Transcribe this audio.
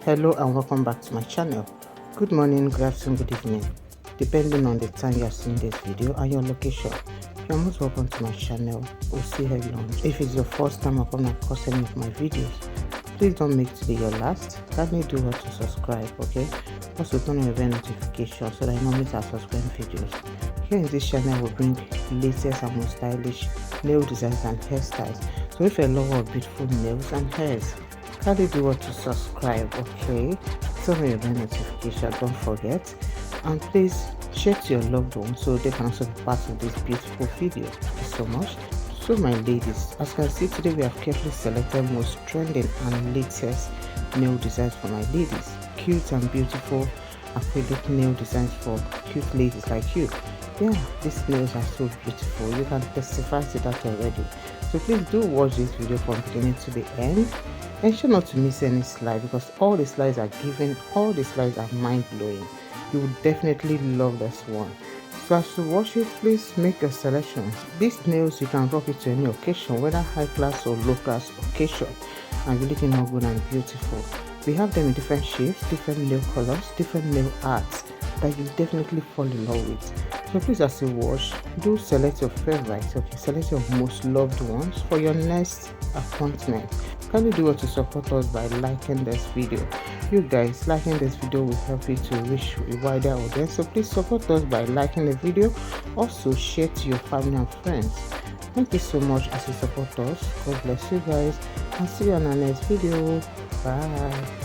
Hello and welcome back to my channel. Good morning, good afternoon, good evening, depending on the time you are seeing this video and your location. You are most welcome to my channel. We'll see how long. If it's your first time coming across any of my videos, please don't make today your last. Kindly do what to subscribe, okay? Also turn on your bell notification so that you don't miss our subscribed videos. Here in this channel we'll bring latest and most stylish nail designs and hairstyles. So if you're a lover of beautiful nails and hairs, kindly do what to subscribe, okay? Turn on your bell notification, don't forget, and please share to your loved ones so they can also be part of this beautiful video. Thank you so much. So my ladies, as you can see, today we have carefully selected most trending and latest nail designs for my ladies. Cute and beautiful acrylic nail designs for cute ladies like you. Yeah, these nails are so beautiful. You can testify to that already. So please do watch this video from beginning to the end. Ensure not to miss any slide because all the slides are given, all the slides are mind-blowing. You will definitely love this one. So as you watch it, please make your selections. These nails you can rock it to any occasion, whether high class or low class occasion, and you're looking all good and beautiful. We have them in different shapes, different nail colors, different nail arts that you definitely fall in love with. So please, as you watch, do select your favorites, okay? Select your most loved ones for your next appointment. Kindly do what to support us by liking this video. You guys, liking this video will help you to reach a wider audience. So please support us by liking the video. Also share to your family and friends. Thank you so much as you support us. God bless you guys, and see you on our next video. Bye.